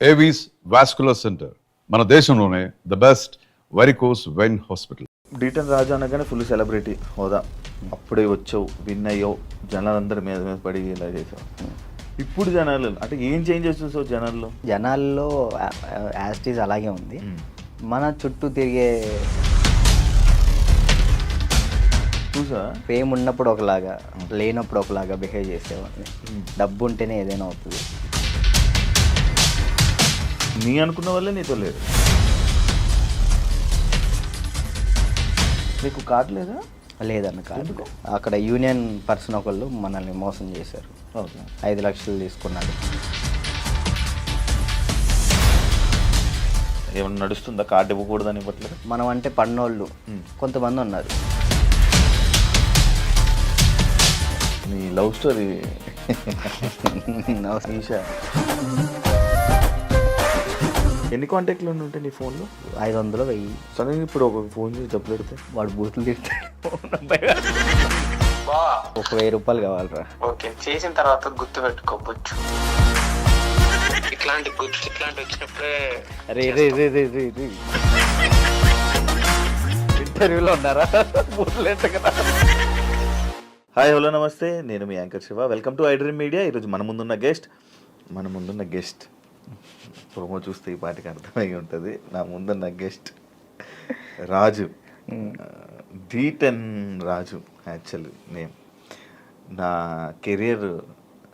Avis vascular centre మన దేశంలోనే the best varicose vein hospital. డీటన్ రాజు అనగానే ఫుల్ సెలబ్రిటీ హోదా. అప్పుడే వచ్చావు, విన్ అయ్యావు, జనాలందరి మీద మీద పడి ఇలా చేసావు. ఇప్పుడు జనాలు అంటే ఏం చేంజెస్ చూసావు జనాల్లో యాస్టీస్ అలాగే ఉంది. మన చుట్టూ తిరిగే చూసా ఫేమ్ ఉన్నప్పుడు ఒకలాగా, లేనప్పుడు ఒకలాగా బిహేవ్ చేసేవాడిని. డబ్బు ఉంటేనే ఏదైనా అవుతుంది. నీ అనుకున్న వాళ్ళే నీతో లేదు. నీకు కార్డు లేదా? లేదన్న కార్డు. అక్కడ యూనియన్ పర్సన్ ఒకళ్ళు మనల్ని మోసం చేశారు. 5 లక్షలు తీసుకున్నాడు. ఏమన్నా నడుస్తుందా కార్డు ఇవ్వకూడదని ఇవ్వట్లేదు? మనం అంటే పన్నోళ్ళు కొంతమంది ఉన్నారు. నీ లవ్ స్టోరీ ఈషా, ఎన్ని కాంటాక్ట్లు ఉంటాయి నీ ఫోన్లో? 500 1000. సరే ఇప్పుడు ఒక ఫోన్ చేసి డబ్బులు పెడితే వాడు బూతులు తిడతాడు. ఒక 1000 రూపాయలు కావాలరా. ఓకే, చేసిన తర్వాత గుర్తు పెట్టుకోవచ్చు. ఇట్లాంటి వచ్చినప్పుడే ఇంటర్వ్యూలో ఉన్నారా? హాయ్, హలో, నమస్తే. నేను మీ anchor Shiva. Welcome to iDream Media. ఈరోజు మన ముందున్న గెస్ట్ ప్రోమో చూస్తే ఈ పాటికి అర్థమై ఉంటుంది. నా ముందున్న గెస్ట్ రాజు, డీటన్ రాజు యాక్చువల్లీ నేమ్. నా కెరియర్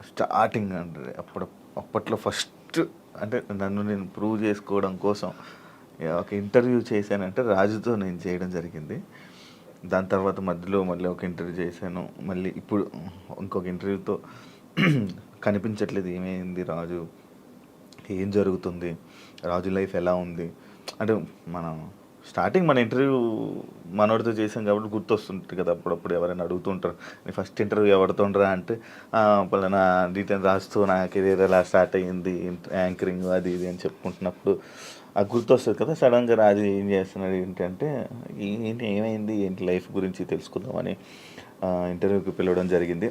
స్టార్టింగ్ అంటే అప్పట్లో ఫస్ట్ అంటే నన్ను నేను ప్రూవ్ చేసుకోవడం కోసం ఒక ఇంటర్వ్యూ చేశానంటే రాజుతో నేను చేయడం జరిగింది. దాని తర్వాత మధ్యలో మళ్ళీ ఒక ఇంటర్వ్యూ చేశాను. మళ్ళీ ఇప్పుడు ఇంకొక ఇంటర్వ్యూతో కనిపించట్లేదు. ఏమైంది రాజు, ఏం జరుగుతుంది, రాజు లైఫ్ ఎలా ఉంది అంటే మనం స్టార్టింగ్ మన ఇంటర్వ్యూ మనోడితో చేసాం కాబట్టి గుర్తొస్తుంటుంది కదా. అప్పుడప్పుడు ఎవరైనా అడుగుతుంటారు, నీ ఫస్ట్ ఇంటర్వ్యూ ఎవరితో ఉండరా అంటే పలానా డీటెయిల్ రాస్తూ నా కెరీర్ ఎలా స్టార్ట్ అయ్యింది, యాంకరింగ్ అది ఇది అని చెప్పుకుంటున్నప్పుడు అది గుర్తొస్తుంది కదా. సడన్గా రాజు ఏం చేస్తున్నాడు ఏంటంటే ఏమైంది ఏంటి లైఫ్ గురించి తెలుసుకుందామని ఇంటర్వ్యూకి పిలవడం జరిగింది.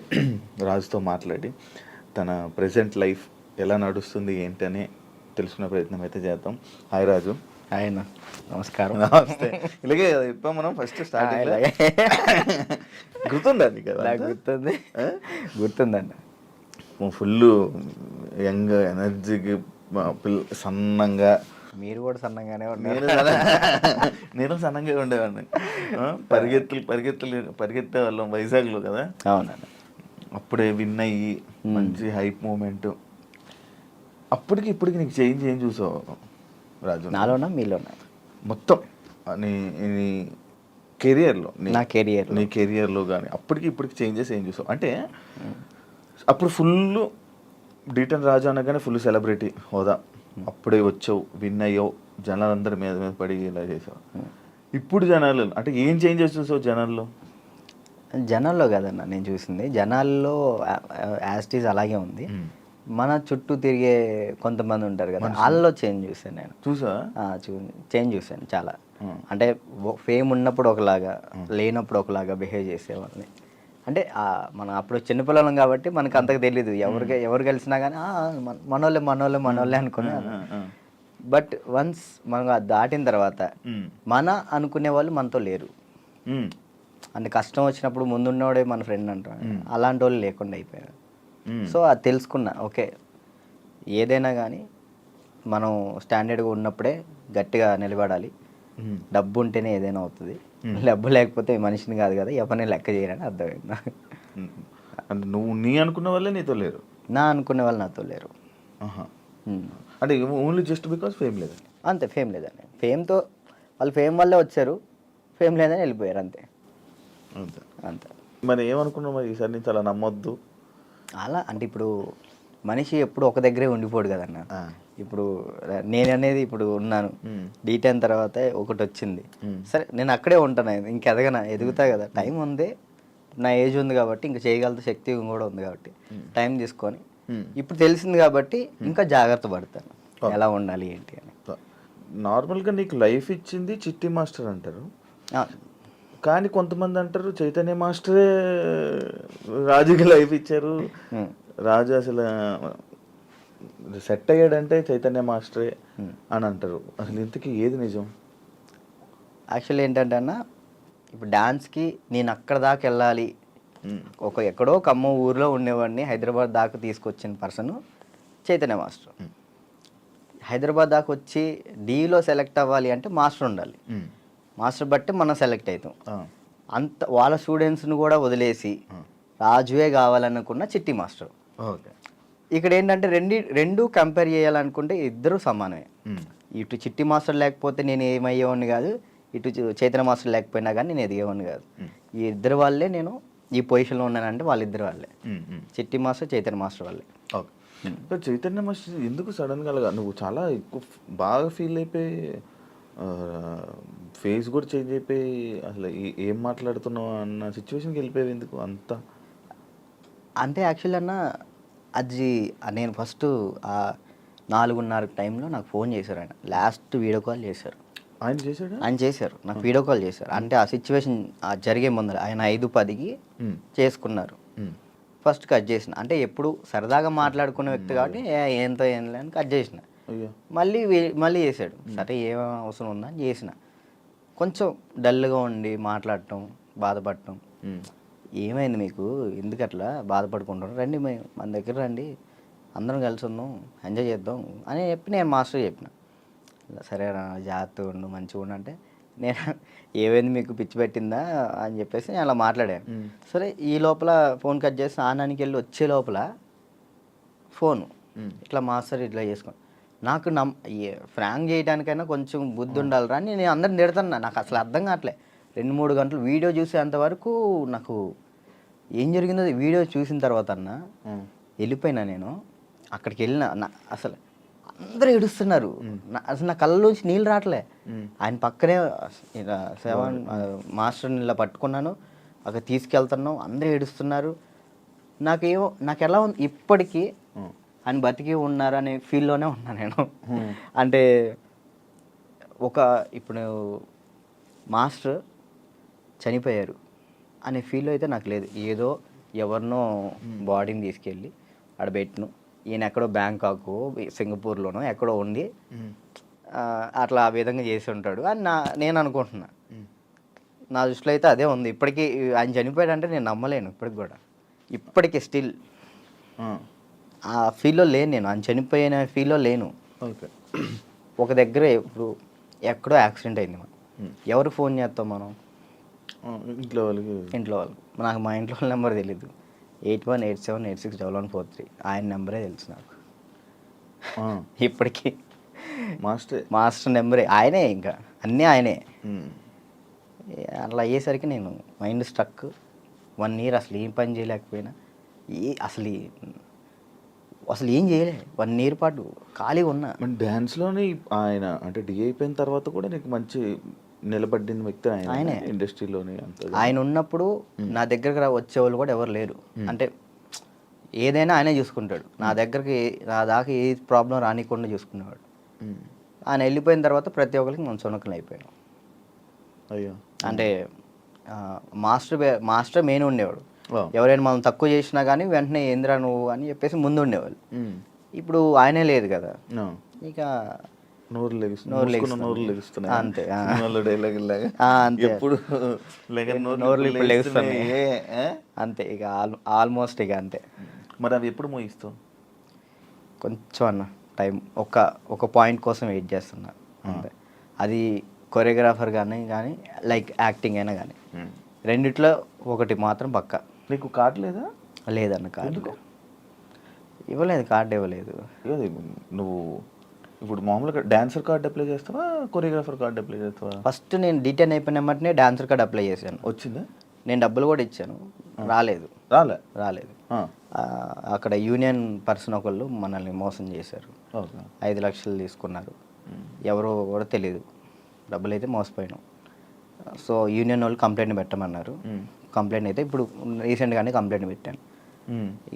రాజుతో మాట్లాడి తన ప్రజెంట్ లైఫ్ ఎలా నడుస్తుంది ఏంటని తెలుసుకునే ప్రయత్నం అయితే చేద్దాం. హాయ్ రాజు. ఆయన నమస్కారం. నమస్తే. ఇలాగే చెప్పాం మనం ఫస్ట్ స్టార్టింగ్. గుర్తుందండి కదా? గుర్తుందండి. ఫుల్ యంగ్ ఎనర్జీకి సన్నంగా. మీరు కూడా సన్నంగానే ఉన్నారు. నేను సన్నంగా ఉండేవాడిని. పరిగెత్తే వాళ్ళం వైజాగ్లో కదా. అవునండి. అప్పుడే విన్ అయ్యి మంచి హైప్ మూమెంట్. అప్పటికి ఇప్పటికి నీకు చేంజ్ ఏం చూసావు రాజు? నాలోనా మీలోనా? మొత్తం నీ కెరియర్లో, నీ కెరియర్లో కానీ అప్పటికి ఇప్పటికి చేంజెస్ ఏం చూసావు? అంటే అప్పుడు ఫుల్ డీటన్ రాజు అనగానే ఫుల్ సెలబ్రిటీ హోదా. అప్పుడే వచ్చావు, విన్ అయ్యావు, జనాలందరి మీద మీద పడి ఇలా చేసావు. ఇప్పుడు జనాలు అంటే ఏం చేంజెస్ చూసావు జనాల్లో కదన్నా నేను చూసింది. జనాల్లో యాస్టీస్ అలాగే ఉంది. మన చుట్టూ తిరిగే కొంతమంది ఉంటారు కదా, వాళ్ళలో చేంజ్ చూసాను నేను. చేంజ్ చూసాను చాలా. అంటే ఫేమ్ ఉన్నప్పుడు ఒకలాగా, లేనప్పుడు ఒకలాగా బిహేవ్ చేసేవాళ్ళని. అంటే మనం అప్పుడు చిన్నపిల్లలం కాబట్టి మనకు అంతకు తెలీదు. ఎవరు కలిసినా కానీ మనోళ్ళే అనుకున్నాను. బట్ వన్స్ మనం దాటిన తర్వాత మన అనుకునే వాళ్ళు మనతో లేరు. అంటే కష్టం వచ్చినప్పుడు ముందున్నవాడే మన ఫ్రెండ్ అంటారు. అలాంటి వాళ్ళు లేకుండా అయిపోయారు. సో అది తెలుసుకున్నా. ఓకే, ఏదైనా కానీ మనం స్టాండర్డ్గా ఉన్నప్పుడే గట్టిగా నిలబడాలి. డబ్బు ఉంటేనే ఏదైనా అవుతుంది. డబ్బు లేకపోతే మనిషిని కాదు కదా, ఎవరిని లెక్క చేయరని అర్థమైంది. అంటే నువ్వు నీ అనుకున్న వాళ్ళే నీతో లేరు? నా అనుకునే వాళ్ళు నాతో లేరు. అంటే ఓన్లీ జస్ట్ బికాస్ ఫేమ్ లేదు? అంతే, ఫేమ్ లేదని. ఫేమ్తో వాళ్ళు ఫేమ్ వల్లే వచ్చారు, ఫేమ్ లేదని వెళ్ళిపోయారు. అంతే. మరి ఏమనుకున్నావు మరి ఈసారి నుంచి అలా నమ్మొద్దు అలా? అంటే ఇప్పుడు మనిషి ఎప్పుడు ఒక దగ్గరే ఉండిపోడు కదన్న. ఇప్పుడు నేను అనేది ఇప్పుడు ఉన్నాను, డీటెయిన్ తర్వాత ఒకటి వచ్చింది, సరే నేను అక్కడే ఉంటాను, ఎదుగుతా కదా. టైం ఉంది, నా ఏజ్ ఉంది కాబట్టి ఇంకా చేయగల శక్తి కూడా ఉంది కాబట్టి టైం తీసుకొని ఇప్పుడు తెలిసింది కాబట్టి ఇంకా జాగ్రత్త పడతాను ఎలా ఉండాలి ఏంటి అని. నార్మల్గా నీకు లైఫ్ ఇచ్చింది చిట్టి మాస్టర్ అంటారు, కానీ కొంతమంది అంటారు చైతన్య మాస్టరే రాజుకి లైఫ్ ఇచ్చారు. రాజు అసలు సెట్ అయ్యాడంటే చైతన్య మాస్టరే అని అంటారు. అసలు ఇంతకీ ఏది నిజం? యాక్చువల్లీ ఏంటంటే అన్న, ఇప్పుడు డాన్స్కి నేను అక్కడ దాకా వెళ్ళాలి, ఎక్కడో ఖమ్మం ఊర్లో ఉండేవాడిని హైదరాబాద్ దాకా తీసుకొచ్చిన పర్సన్ చైతన్య మాస్టర్. హైదరాబాద్ దాకా వచ్చి డీలో సెలెక్ట్ అవ్వాలి అంటే మాస్టర్ ఉండాలి. మాస్టర్ బట్టి మనం సెలెక్ట్ అవుతాం. అంత వాళ్ళ స్టూడెంట్స్ని కూడా వదిలేసి రాజువే కావాలనుకున్న చిట్టి మాస్టర్. ఓకే. ఇక్కడ ఏంటంటే రెండు కంపేర్ చేయాలనుకుంటే ఇద్దరు సమానమే. ఇటు చిట్టి మాస్టర్ లేకపోతే నేను ఏమయ్యేవాడిని కాదు, ఇటు చైతన్య మాస్టర్ లేకపోయినా కానీ నేను ఎదిగేవాడిని కాదు. ఈ ఇద్దరు వాళ్ళే నేను ఈ పొజిషన్లో ఉన్నానంటే వాళ్ళిద్దరు వాళ్ళే, చిట్టి మాస్టర్ చైతన్య మాస్టర్ వాళ్ళే. ఓకే. చైతన్య మాస్టర్ ఎందుకు సడన్గా అలాగా నువ్వు చాలా ఎక్కువ బాగా ఫీల్ అయిపోయి ఫేస్ కూడా చేంజ్ అయిపోయి అసలు ఏం మాట్లాడుతున్నావు అన్న సిచ్యువేషన్కి వెళ్ళిపోయావు ఎందుకు అంతా? అంటే యాక్చువల్లీ అన్న, అది నేను ఫస్ట్ 4:30 టైంలో నాకు ఫోన్ చేశారు. ఆయన లాస్ట్ వీడియో కాల్ చేశారు. ఆయన చేశారు నాకు వీడియో కాల్ చేశారు. అంటే ఆ సిచ్యువేషన్ జరిగే ముందర ఆయన 5:10కి చేసుకున్నారు. ఫస్ట్ కట్ చేసిన, అంటే ఎప్పుడు సరదాగా మాట్లాడుకునే వ్యక్తి కాబట్టి ఏంతో ఏం లేని కట్ చేసిన. మళ్ళీ చేశాడు. సరే ఏం అవసరం ఉందా అని చేసిన. కొంచెం డల్గా ఉండి మాట్లాడటం, బాధపడటం. ఏమైంది మీకు, ఎందుకు అట్లా బాధపడుకుంటారు, రండి మన దగ్గర రండి, అందరం కలిసి ఉందాం, ఎంజాయ్ చేద్దాం అని చెప్పి నేను మాస్టర్ చెప్పిన. సరే జాగ్రత్తగా ఉండు, మంచిగా ఉండు అంటే, నేను ఏమైంది మీకు పిచ్చి పెట్టిందా అని చెప్పేసి నేను అలా మాట్లాడాను. సరే ఈ లోపల ఫోన్ కట్ చేసి ఆనానికి వెళ్ళి వచ్చే లోపల ఫోను ఇట్లా మాస్టర్ ఇట్లా చేసుకోండి. నాకు ఫ్రాంక్ చేయడానికైనా కొంచెం బుద్ధి ఉండాలిరా అని నేను అందరిని తిడతాను. నాకు అసలు అర్థం కావట్లే. 2-3 గంటలు వీడియో చూసేంతవరకు నాకు ఏం జరిగిందో వీడియో చూసిన తర్వాత అన్న వెళ్ళిపోయినా. నేను అక్కడికి వెళ్ళిన, అసలు అందరూ ఏడుస్తున్నారు. అసలు నా కళ్ళలోంచి నీళ్ళు రావట్లే. ఆయన పక్కనే మాస్టర్ని ఇలా పట్టుకున్నాను, అక్కడ తీసుకెళ్తున్నాం, అందరూ ఏడుస్తున్నారు. నాకు ఎలా ఉంది ఇప్పటికీ ఆయన బతికి ఉన్నారు అనే ఫీల్లోనే ఉన్నా నేను. అంటే ఇప్పుడు మాస్టర్ చనిపోయారు అనే ఫీల్ అయితే నాకు లేదు. ఏదో ఎవరినో బాడీని తీసుకెళ్ళి ఆడ పెట్టిను, ఈయన ఎక్కడో బ్యాంకాక్ సింగపూర్లోనో ఎక్కడో ఉండి అట్లా ఆ విధంగా చేసి ఉంటాడు అని నేను అనుకుంటున్నా. నా దృష్టిలో అయితే అదే ఉంది. ఇప్పటికీ ఆయన చనిపోయాడంటే నేను నమ్మలేను. ఇప్పటికీ స్టిల్ ఆ ఫీల్లో లేను నేను. ఆయన చనిపోయిన ఫీల్లో లేను. ఓకే. ఒక దగ్గర ఇప్పుడు ఎక్కడో యాక్సిడెంట్ అయింది, మనం ఎవరు ఫోన్ చేస్తాం మనం? ఇంట్లో వాళ్ళు. నాకు మా ఇంట్లో వాళ్ళ నెంబర్ తెలీదు. 8187861143 ఆయన నెంబరే తెలుసు నాకు ఇప్పటికీ. మాస్టర్ నెంబరే ఆయనే, ఇంకా అన్నీ ఆయనే. అట్లా అయ్యేసరికి నేను మైండ్ స్ట్రక్. 1 year అసలు ఏం పని చేయలేకపోయినా, అసలు ఏం చేయలే. 1 year పాటు ఖాళీగా ఉన్నా. డ్యాన్స్లోనే ఆయన అంటే డి అయిపోయిన తర్వాత కూడా నీకు మంచి నిలబడిన వ్యక్తి ఆయన ఇండస్ట్రీలోనే. ఆయన ఉన్నప్పుడు నా దగ్గరకు వచ్చేవాళ్ళు కూడా ఎవరు లేరు. అంటే ఏదైనా ఆయనే చూసుకుంటాడు. నా దాకా ఏ ప్రాబ్లం రానికుండా చూసుకునేవాడు. ఆయన వెళ్ళిపోయిన తర్వాత ప్రతి ఒక్కరికి మనం సునకలు అయిపోయాం. అయ్యో. అంటే మాస్టర్ మెయిన్ ఉండేవాడు. ఎవరైనా మనం తక్కువ చేసినా కానీ వెంటనే ఏంద్రా నువ్వు అని చెప్పేసి ముందు ఉండేవాళ్ళు. ఇప్పుడు ఆయనే లేదు కదా, ఇక నోరు లెగుస్తున్నాయి అంతే. నోరు లెగుస్తున్నాయి అంతే. ఇక ఆల్మోస్ట్ ఇక అంతే. మరి అవి ఎప్పుడు మోయిస్తావు? కొంచెం అన్న టైం, ఒక పాయింట్ కోసం వెయిట్ చేస్తున్నా అంతే. అది కొరియోగ్రాఫర్ కానీ లైక్ యాక్టింగ్ అయినా కానీ రెండిట్లో ఒకటి మాత్రం పక్క. నీకు కార్డు లేదా? లేదన్న, కార్డు ఇవ్వలేదు. కార్డు ఇవ్వలేదు. నువ్వు ఇప్పుడు మామూలుగా డాన్సర్ కార్డు అప్లై చేస్తావా, కొరియోగ్రాఫర్ కార్డు అప్లై చేస్తావా? ఫస్ట్ నేను డీటెయిన్ అయిపోయిన వెంటనే డాన్సర్ కార్డు అప్లై చేశాను. వచ్చిందా? నేను డబ్బులు కూడా ఇచ్చాను, రాలేదు. అక్కడ యూనియన్ పర్సన్ ఒకళ్ళు మనల్ని మోసం చేశారు. 5 లక్షలు తీసుకున్నారు. ఎవరో కూడా తెలియదు. డబ్బులు అయితే మోసపోయాను. సో యూనియన్ వాళ్ళు కంప్లైంట్ పెట్టమన్నారు. కంప్లైంట్ అయితే ఇప్పుడు రీసెంట్గానే కంప్లైంట్ పెట్టాను.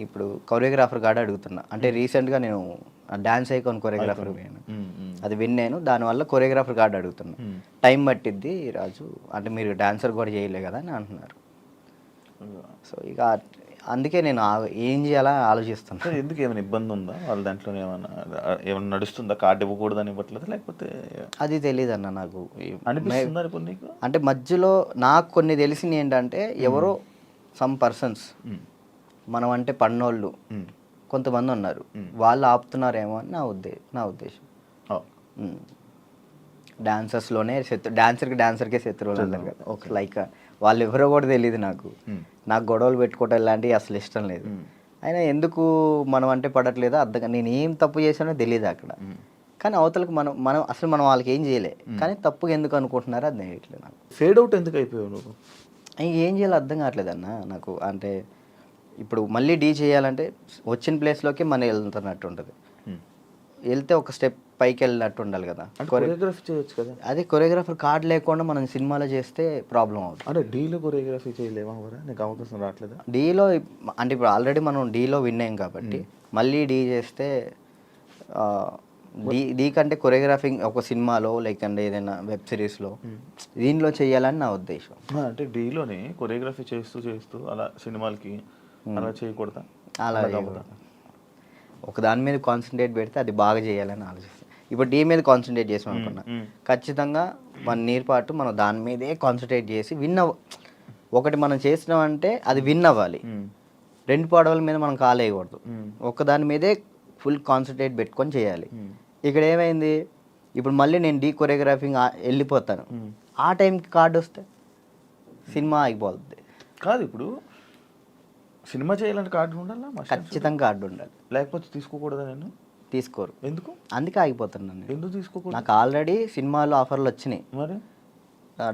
ఇప్పుడు కొరియోగ్రాఫర్ కార్డు అడుగుతున్నా. అంటే రీసెంట్గా నేను డాన్స్ ఐకాన్ కొరియోగ్రాఫర్ పోయాను, అది విన్నాను. దానివల్ల కొరియోగ్రాఫర్ కార్డు అడుగుతున్నా. టైం పట్టిద్ది రాజు అంటే, మీరు డాన్సర్ కూడా చేయలే కదా అని అంటున్నారు. సో ఇక అందుకే నేను ఏం చేయాలా ఆలోచిస్తాను. అంటే ఎందుకు ఏమైనా ఇబ్బంది ఉందా వాళ్ళ దాంట్లో, ఏమైనా నడుస్తుందా, కార్డు ఇవ్వకూడదని ఇవ్వట్లేదు, లేకపోతే అది తెలియదు అన్న నాకు. అనిపిస్తుందా ఇప్పుడు నీకు? అంటే మధ్యలో నాకు కొన్ని తెలిసింది ఏంటంటే ఎవరో సమ్ పర్సన్స్ మనం అంటే పన్నోళ్ళు కొంతమంది ఉన్నారు, వాళ్ళు ఆపుతున్నారేమో అని నా ఉద్దేశం. డాన్సర్స్లోనే డాన్సర్కే శత్రువులు అంటారు కదా, లైక్ వాళ్ళు ఎవరో కూడా తెలియదు నాకు గొడవలు పెట్టుకోవటం ఇలాంటివి అసలు ఇష్టం లేదు. అయినా ఎందుకు మనం అంటే పడట్లేదో అర్థం, నేను ఏం తప్పు చేశానో తెలియదు అక్కడ. కానీ అవతలకు మనం వాళ్ళకి ఏం చేయలే, కానీ తప్పుగా ఎందుకు అనుకుంటున్నారో అది తెలియట్లేదు నాకు. ఫేడ్ అవుట్ ఎందుకు అయిపోయావు నువ్వు? ఏం చేయాలో అర్థం కావట్లేదన్న నాకు. అంటే ఇప్పుడు మళ్ళీ డీ చేయాలంటే వచ్చిన ప్లేస్లోకి మనం వెళ్తున్నట్టు ఉంటుంది, వెళ్తే ఒక స్టెప్ పైకి వెళ్ళినట్టు ఉండాలి కదా. కొరియోగ్రఫీ చేయొచ్చు కదా. అదే కొరియోగ్రాఫర్ కార్డు లేకుండా మనం సినిమాలో చేస్తే ప్రాబ్లం అవుతుంది. అంటే డీలో కొరియోగ్రఫీ చేయలేమా కూడా? నీకు అవకాశం రావట్లేదా? డీలో అంటే ఇప్పుడు ఆల్రెడీ మనం డీలో విన్ అయ్యాం కాబట్టి మళ్ళీ డీ చేస్తే డీ కంటే కొరియోగ్రాఫింగ్ ఒక సినిమాలో లేకంటే ఏదైనా వెబ్ సిరీస్లో దీనిలో చేయాలని నా ఉద్దేశం. అంటే డీలోనే కొరియోగ్రఫీ చేస్తూ అలా సినిమాలకి అలా చేయకూడదా? అలా ఒక దాని మీద కాన్సన్ట్రేట్ పెడితే అది బాగా చేయాలని ఆలోచిస్తాను. ఇప్పుడు డీ మీద కాన్సన్ట్రేట్ చేసాం అనుకున్నా, ఖచ్చితంగా 1 year పాటు మనం దాని మీదే కాన్సన్ట్రేట్ చేసి ఒకటి మనం చేసినామంటే అది విన్ అవ్వాలి. 2 పడవల మీద మనం కాలేయకూడదు, ఒక దాని మీదే ఫుల్ కాన్సన్ట్రేట్ పెట్టుకొని చేయాలి. ఇక్కడ ఏమైంది, ఇప్పుడు మళ్ళీ నేను డీ కొరియోగ్రాఫింగ్ వెళ్ళిపోతాను, ఆ టైంకి కార్డు వస్తే సినిమా అయిపోతుంది. కాదు, ఇప్పుడు సినిమా చేయాలంటే కార్డు ఉండాలా? ఖచ్చితంగా కార్డు ఉండాలి, లేకపోతే తీసుకోకూడదా? నేను తీసుకోరు. ఎందుకు? అందుకే ఆగిపోతున్నాను. ఎందుకు తీసుకోకూడదు? నాకు ఆల్రెడీ సినిమాలో ఆఫర్లు వచ్చినాయి, మరి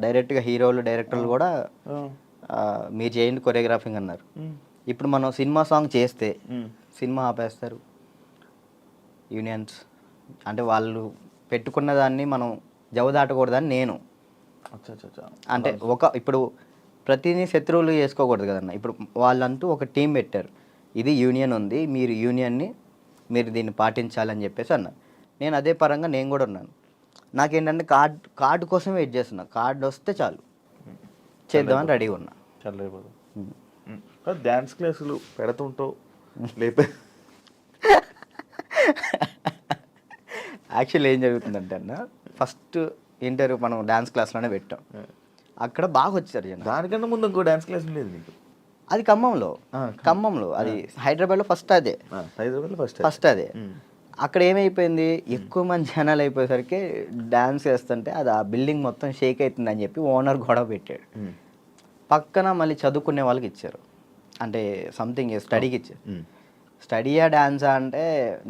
డైరెక్ట్గా హీరోలు డైరెక్టర్లు కూడా మీరు చేయండి కొరియోగ్రాఫింగ్ అన్నారు. ఇప్పుడు మనం సినిమా సాంగ్ చేస్తే సినిమా ఆపేస్తారు యూనియన్స్. అంటే వాళ్ళు పెట్టుకున్న దాన్ని మనం జవదాటకూడదని నేను. అంటే ఇప్పుడు ప్రతిదీ శత్రువులు చేసుకోకూడదు కదన్న. ఇప్పుడు వాళ్ళంటూ ఒక టీం పెట్టారు, ఇది యూనియన్ ఉంది, మీరు యూనియన్ని మీరు దీన్ని పాటించాలని చెప్పేసి అన్నారు. నేను అదే పరంగా నేను కూడా ఉన్నాను. నాకేంటంటే కార్డు కోసం వెయిట్ చేస్తున్నా, కార్డు వస్తే చాలు చేద్దామని రెడీగా ఉన్నా. చల్లైపోదు. డ్యాన్స్ క్లాసులు పెడుతుంటావు లేపే. యాక్చువల్లీ ఏం జరుగుతుందంటే అన్న, ఫస్ట్ ఇంటర్వ్యూ మనం డ్యాన్స్ క్లాస్లోనే పెట్టాం, అక్కడ బాగా వచ్చారు జనం. దానికన్నా ముందు ఇంకో డ్యాన్స్ క్లాస్ ఉండేది నీకు? అది ఖమ్మంలో అది హైదరాబాద్లో ఫస్ట్ అదే. హైదరాబాద్లో ఫస్ట్ అదే. అక్కడ ఏమైపోయింది, ఎక్కువ మంది జనాలు అయిపోయేసరికి డ్యాన్స్ చేస్తుంటే అది ఆ బిల్డింగ్ మొత్తం షేక్ అవుతుంది అని చెప్పి ఓనర్ గొడవ పెట్టాడు. పక్కన మళ్ళీ చదువుకునే వాళ్ళకి ఇచ్చారు, అంటే సంథింగ్ స్టడీకి ఇచ్చారు. స్టడీయా డ్యాన్సా అంటే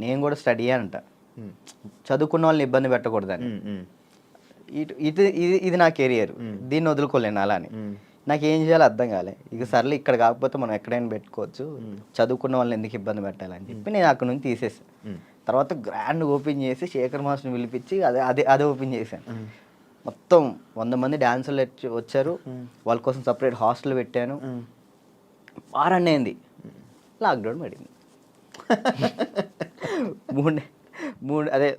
నేను కూడా స్టడీయా అంట, చదువుకున్న వాళ్ళని ఇబ్బంది పెట్టకూడదని. ఇది నా కెరియర్, దీన్ని వదులుకోలేను అలా అని. నాకు ఏం చేయాలో అర్థం కాలే. ఇక సర్లే ఇక్కడ కాకపోతే మనం ఎక్కడైనా పెట్టుకోవచ్చు, చదువుకున్న వాళ్ళని ఎందుకు ఇబ్బంది పెట్టాలని చెప్పి నేను అక్కడ నుంచి తీసేసాను. తర్వాత గ్రాండ్ ఓపెన్ చేసి శేఖర్ మాస్టర్ని పిలిపించి అదే ఓపెన్ చేశాను. మొత్తం 100 మంది డాన్సర్లు వచ్చారు, వాళ్ళ కోసం సపరేట్ హాస్టల్ పెట్టాను. వారాన్ని అయింది, లాక్డౌన్ పడింది. అదే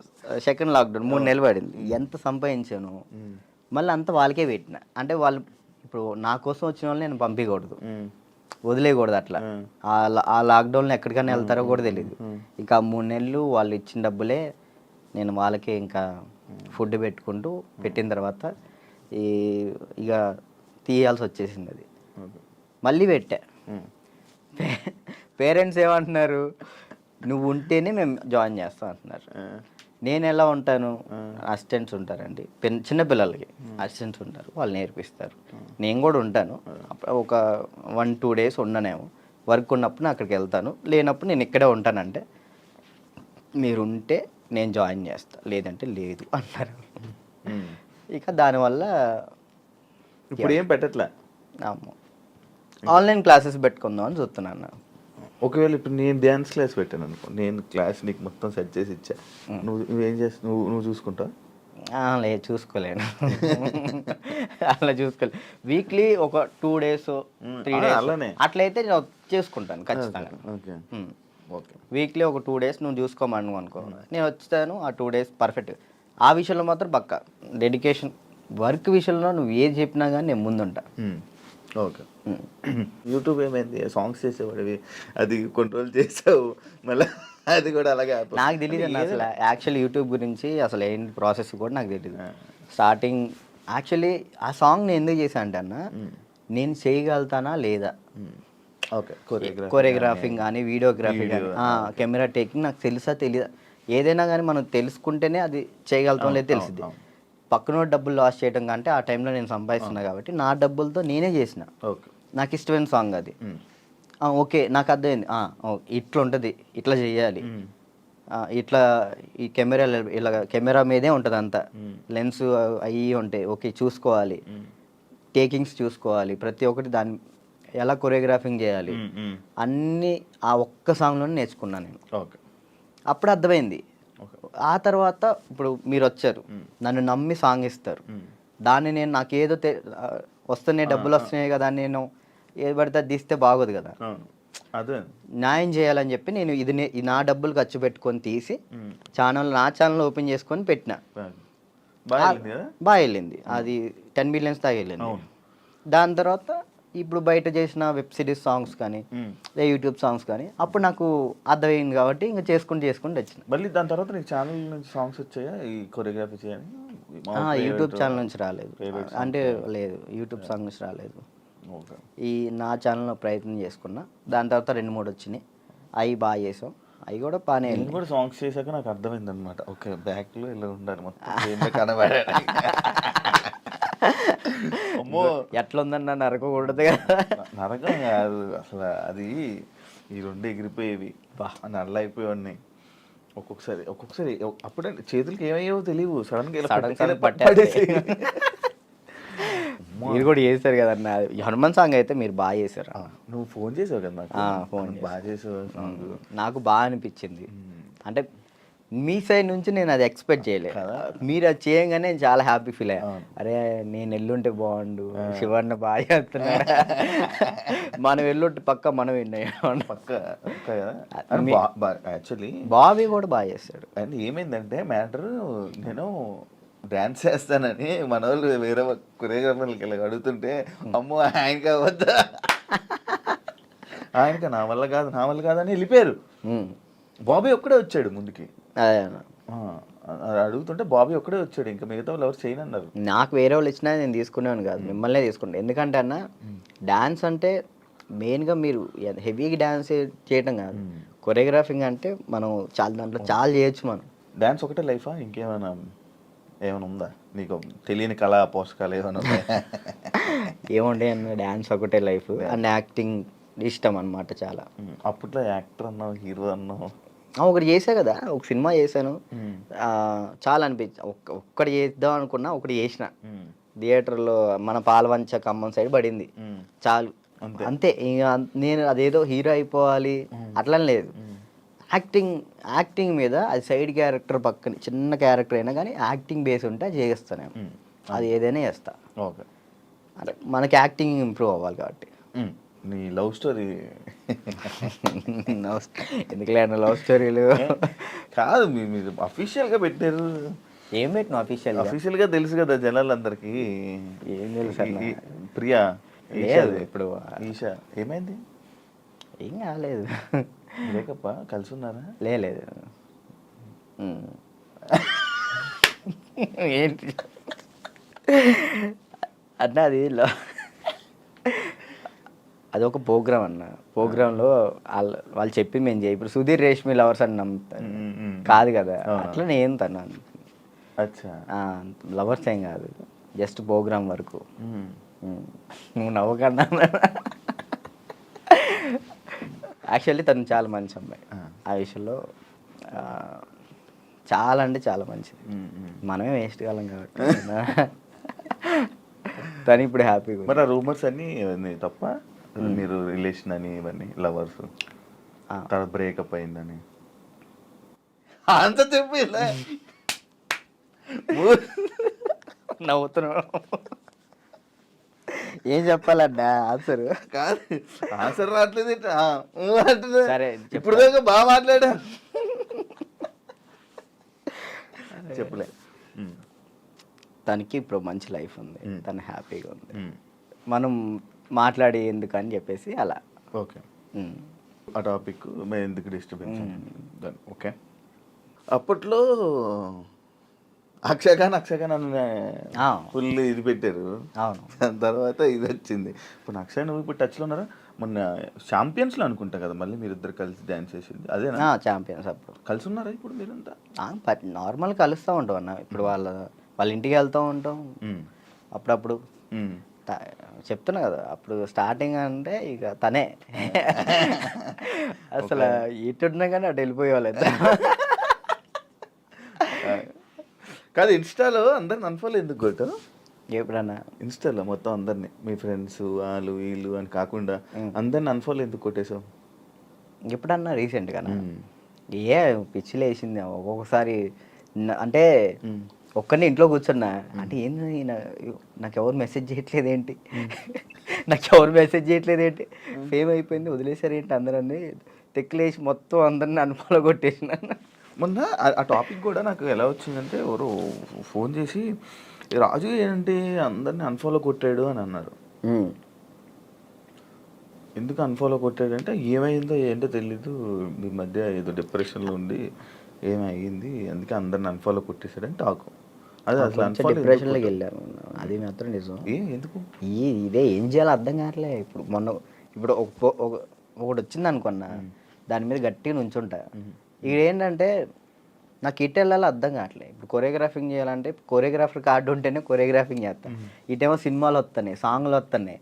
సెకండ్ లాక్డౌన్ 3 నెలలు పడింది. ఎంత సంపాదించాను మళ్ళీ అంతా వాళ్ళకే పెట్టిన. అంటే వాళ్ళు ఇప్పుడు నా కోసం వచ్చిన వాళ్ళని నేను పంపించకూడదు, వదిలేయకూడదు. అట్లా ఆ లాక్డౌన్లో ఎక్కడికైనా వెళ్తారో కూడా తెలియదు. ఇంకా 3 నెలలు వాళ్ళు ఇచ్చిన డబ్బులే నేను వాళ్ళకే ఇంకా ఫుడ్ పెట్టుకుంటూ పెట్టిన తర్వాత ఇక తీయాల్సి వచ్చేసింది. అది మళ్ళీ పెట్టా. పేరెంట్స్ ఏమంటున్నారు, నువ్వు ఉంటేనే మేము జాయిన్ చేస్తాం అంటున్నారు. నేను ఎలా ఉంటాను, అసిస్టెంట్స్ ఉంటారండి, చిన్నపిల్లలకి అసిస్టెంట్స్ ఉంటారు, వాళ్ళు నేర్పిస్తారు. నేను కూడా ఉంటాను, ఒక 1-2 days ఉండనేమో. వర్క్ ఉన్నప్పుడు నేను అక్కడికి వెళ్తాను, లేనప్పుడు నేను ఇక్కడే ఉంటానంటే మీరు ఉంటే నేను జాయిన్ చేస్తాను, లేదంటే లేదు అన్నారు. ఇక దానివల్ల ఇప్పుడు ఏం పెట్టట్లే. ఆన్లైన్ క్లాసెస్ పెట్టుకుందాం అని చూస్తున్నాను. ఒకవేళ ఇప్పుడు నేను డ్యాన్స్ క్లాస్ పెట్టాను అనుకో, నేను క్లాస్ నీకు మొత్తం సెట్ చేసి ఇచ్చా, నువ్వేం చేస్తావు? నువ్వు చూసుకుంటావు? లేదు, చూసుకోలేను. అలా చూసుకోలేదు. వీక్లీ ఒక 2 days 3 days అలానే అట్లయితే నేను చేసుకుంటాను ఖచ్చితంగా. ఓకే, వీక్లీ ఒక 2 days నువ్వు చూసుకోమను అనుకో, నేను వచ్చాను ఆ 2 days పర్ఫెక్ట్. ఆ విషయంలో మాత్రం పక్కా డెడికేషన్. వర్క్ విషయంలో నువ్వు ఏది చెప్పినా కానీ నేను ముందుంటా. ఓకే. యూట్యూబ్ ఏమైంది? సాంగ్స్ చేసేవాడివి, అది కంట్రోల్ చేసావు, మళ్ళీ అది కూడా అలాగే ఆపావు. నాకు తెలియదు అన్న అసలు యాక్చువల్లీ యూట్యూబ్ గురించి అసలు ఏంటి ప్రాసెస్ కూడా నాకు తెలియదు. స్టార్టింగ్ యాక్చువల్లీ ఆ సాంగ్ నేను ఎందుకు చేశాను అంటే అన్న, నేను చేయగలుగుతానా లేదా, ఓకే, కొరియోగ్రాఫింగ్ కానీ వీడియోగ్రఫీ కానీ కెమెరా టేకింగ్ నాకు తెలుసా తెలియదా, ఏదైనా కానీ మనం తెలుసుకుంటేనే అది చేయగలుగుతాం లేదు తెలిసింది. పక్కన డబ్బులు లాస్ చేయడం కంటే ఆ టైంలో నేను సంపాదిస్తున్నా కాబట్టి నా డబ్బులతో నేనే చేసిన. ఓకే, నాకు ఇష్టమైన సాంగ్ అది. ఓకే నాకు అర్థమైంది, ఇట్లా ఉంటుంది, ఇట్లా చేయాలి, ఇట్లా ఈ కెమెరా ఇలా కెమెరా మీదే ఉంటుంది అంతా, లెన్స్ అవి ఉంటాయి, ఓకే చూసుకోవాలి, టేకింగ్స్ చూసుకోవాలి, ప్రతి ఒక్కటి దాన్ని ఎలా కొరియోగ్రాఫింగ్ చేయాలి అన్నీ ఆ ఒక్క సాంగ్లోనే నేర్చుకున్నాను నేను. ఓకే, అప్పుడు అర్థమైంది. ఆ తర్వాత ఇప్పుడు మీరు వచ్చారు, నన్ను నమ్మి సాంగ్ ఇస్తారు, దాన్ని నేను నాకు ఏదో వస్తున్నాయి డబ్బులు వస్తున్నాయి కదా, నేను ఏది పడితే అది తీస్తే బాగోదు కదా, అదే న్యాయం చేయాలని చెప్పి నేను ఇది నా డబ్బులు ఖర్చు పెట్టుకొని తీసి నా ఛానల్ ఓపెన్ చేసుకొని పెట్టిన. బాగా వెళ్ళింది అది, 10 millions దాకా వెళ్ళింది. దాని తర్వాత ఇప్పుడు బయట చేసిన వెబ్ సిరీస్ సాంగ్స్ కానీ యూట్యూబ్ సాంగ్స్ కానీ అప్పుడు నాకు అర్థమైంది కాబట్టి ఇంకా చేసుకుంటూ వచ్చిన. మళ్ళీ దాని తర్వాత నీకు ఛానల్ నుంచి సాంగ్స్ వచ్చాయా ఈ కొరియోగ్రఫీ చేయని? యూట్యూబ్ ఛానల్ నుంచి రాలేదు, అంటే లేదు యూట్యూబ్ సాంగ్ నుంచి రాలేదు. ఈ నా ఛానల్లో ప్రయత్నం చేసుకున్నా, దాని తర్వాత 2-3 వచ్చినాయి, అవి బాగా చేసాం, అవి కూడా బాగానే. నేను కూడా సాంగ్స్ చేశాక నాకు అర్థమైంది అనమాట, ఓకే బ్యాక్లో ఇలా ఉండాలి మొత్తం కనబడాలి. అమ్మో ఎట్లా ఉందన్న నరకకూడదు కదా. నరకం కాదు అసలు, అది ఈ రెండు ఎగిరిపోయేవి, నల్ల అయిపోయేవాడిని ఒక్కొక్కసారి అప్పుడే చేతులకి ఏమయ్యేవో తెలియవు, సడన్గా పట్టేసి. మీరు కూడా చేశారు కదన్న హనుమాన్ సాంగ్ అయితే మీరు బాగా చేశారు. నువ్వు ఫోన్ చేసావు కదా నాకు, ఫోన్ బాగా చేసావు, నాకు బాగా అనిపించింది. అంటే మీ సైడ్ నుంచి నేను అది ఎక్స్పెక్ట్ చేయలేదు, మీరు అది చేయగానే నేను చాలా హ్యాపీ ఫీల్ అయ్యా. అరే నేను ఎల్లుంటే బాగుండు, శివన్న బాగా చేస్తున్నాడు, మనం ఎల్లుంటే పక్క మనం విన్నాం పక్క. యాక్చువల్లీ బాబీ కూడా బాగా చేస్తాడు. అండ్ ఏమైందంటే మ్యాటర్, నేను డాన్స్ చేస్తానని మన వాళ్ళు వేరే కొరియోగ్రాఫర్లకి ఇలా అడుగుతుంటే, అమ్మో ఆయనకి అవద్దా, ఆయనకి నా వల్ల కాదు అని వెళ్ళిపోయారు. బాబీ ఒక్కడే వచ్చాడు ముందుకి, అడుగుతుంటే బాబీ ఒక్కడే వచ్చాడు, ఇంకా మిగతా వాళ్ళు ఎవరు చేయనన్నారు. నాకు వేరే వాళ్ళు ఇచ్చినా నేను తీసుకునేవాను కాదు, మిమ్మల్నే తీసుకుంటాను. ఎందుకంటే అన్న డాన్స్ అంటే మెయిన్గా మీరు హెవీగా డాన్స్ చేయటం కాదు, కొరియోగ్రాఫింగ్ అంటే మనం చాలా దాంట్లో చాలా చేయొచ్చు. మనం డాన్స్ ఒకటే లైఫా, ఇంకేమైనా ఉందా నీకు తెలియని కళా పోషకాలు ఏమైనా ఉన్నాయా? ఏముండే అన్న, డాన్స్ ఒకటే లైఫ్ అండ్ యాక్టింగ్ ఇష్టం అనమాట చాలా. అప్పట్లో యాక్టర్ అన్నావు, హీరో అన్నావు, ఒకటి చేసా కదా, ఒక సినిమా చేశాను, చాలా అనిపించి ఒక్కటి చేద్దాం అనుకున్నా, ఒకటి చేసిన థియేటర్లో మన పాలవంచ ఖమ్మం సైడ్ పడింది, చాలు అంతే. ఇంకా నేను అదేదో హీరో అయిపోవాలి అట్లని లేదు, యాక్టింగ్ మీద అది సైడ్ క్యారెక్టర్ పక్కన చిన్న క్యారెక్టర్ అయినా కానీ యాక్టింగ్ బేస్ ఉంటే చేస్తాను, అది ఏదైనా చేస్తా. ఓకే, అంటే మనకి యాక్టింగ్ ఇంప్రూవ్ అవ్వాలి కాబట్టి. నీ లవ్ స్టోరీ ఎందుకులే అన్న లవ్ స్టోరీలు కాదు, మీరు అఫీషియల్గా పెట్టారు. ఏం పెట్టిన అఫీషియల్గా తెలుసు కదా జనాలందరికీ. ఏం తెలుసు ప్రియా ఇప్పుడు ఈషా ఏమైంది? ఏం కాలేదు, బ్రేకప్ కలిసి ఉన్నారా? లేదు ఏంటి అన్న, అది ఒక ప్రోగ్రామ్ అన్న, ప్రోగ్రాంలో వాళ్ళు చెప్పి మేము చేయి, ఇప్పుడు సుధీర్ రేష్మి లవర్స్ అని నమ్ముతాను కాదు కదా, అట్లా నేను తన్నాను. లవర్స్ ఏం కాదు, జస్ట్ ప్రోగ్రామ్ వరకు. నువ్వు నవ్వకన్నా, యాక్చువల్లీ తను చాలా మంచి అమ్మాయి, ఆ విషయంలో చాలా అంటే చాలా మంచిది, మనమే వేస్ట్ కాలం కాబట్టి. తను ఇప్పుడు హ్యాపీగా. మరి ఆ రూమర్స్ అన్నీ తప్ప, మీరు రిలేషన్ అని ఇవన్నీ లవర్స్ తర్వాత బ్రేకప్ అయిందని అంత చెప్పి నవ్వుతున్నావు, ఏం చెప్పాలన్నా ఆన్సర్ కాదు, ఆన్సర్ రావట్లేదు. సరే ఇప్పుడు దాకా బాగా మాట్లాడా, చెప్పలే. తనకి ఇప్పుడు మంచి లైఫ్ ఉంది, తను హ్యాపీగా ఉంది. మనం మాట్లాడి ఎందుకు అని చెప్పేసి అలా. ఓకే, ఆ టాపిక్ మేము ఎందుకు డిస్టర్బెన్స్ ఓకే. అప్పట్లో అక్షయఖాన్ ఫుల్ ఇది పెట్టారు. అవును. దాని తర్వాత ఇది వచ్చింది. ఇప్పుడు అక్షయ్ నువ్వు ఇప్పుడు టచ్లో ఉన్నారా? మొన్న ఛాంపియన్స్లో అనుకుంటా కదా మళ్ళీ మీరు ఇద్దరు కలిసి డ్యాన్స్ చేసింది అదేనా? ఛాంపియన్స్ అప్పుడు కలిసి ఉన్నారా ఇప్పుడు మీరంతా? నార్మల్ కలుస్తూ ఉంటాం అన్న. ఇప్పుడు వాళ్ళ ఇంటికి వెళ్తూ ఉంటాం అప్పుడప్పుడు. చెప్తున్నా కదా అప్పుడు స్టార్టింగ్ అంటే ఇక తనే అసలు ఇటున్నా కానీ అటు వెళ్ళిపోయేవాళ్ళు. కాదు, ఇన్స్టాలో అందరిని అన్ఫాలో ఎందుకు కొట్టావు? ఎప్పుడన్నా ఇన్స్టాలో మొత్తం అందరినీ మీ ఫ్రెండ్స్ వాళ్ళు వీళ్ళు అని కాకుండా అందరిని అన్ఫాలో ఎందుకు కొట్టేసావు? ఎప్పుడన్నా రీసెంట్గా పిచ్చిలు వేసింది ఒక్కొక్కసారి. అంటే ఒక్కడిని ఇంట్లో కూర్చున్నా అంటే ఏంది నాకు ఎవరు మెసేజ్ చేయట్లేదు ఏంటి, ఫేమ్ అయిపోయింది వదిలేసారు ఏంటి అందరని తెక్కులేసి మొత్తం అందరిని అన్ఫాలో కొట్టేసిన. మొన్న ఆ టాపిక్ కూడా నాకు ఎలా వచ్చిందంటే ఎవరు ఫోన్ చేసి రాజు ఏంటి అందరిని అన్ఫాలో కొట్టాడు అని అన్నారు. ఎందుకు అన్ఫాలో కొట్టాడు అంటే ఏమైందో ఏంటో తెలీదు, మీ మధ్య ఏదో డిప్రెషన్లో ఉండి ఏమైంది అందుకే అందరిని అన్ఫాలో కొట్టేశాడని టాకు. అదే అసలు డిప్రెషన్లోకి వెళ్ళాను, అది మాత్రం నిజం. ఎందుకు ఇదే ఏం చేయాలో అర్థం కావట్లే. ఇప్పుడు ఒకటి వచ్చింది అనుకున్నా దాని మీద గట్టిగా నుంచుంటా. ఏంటంటే నాకు ఇటు వెళ్ళాలో అర్థం కావట్లేదు. ఇప్పుడు కొరియోగ్రాఫింగ్ చేయాలంటే కొరియోగ్రాఫర్ కార్డు ఉంటేనే కొరియోగ్రాఫింగ్ చేస్తాను, ఇటేమో సినిమాలు వస్తున్నాయి, సాంగ్లు వస్తున్నాయి.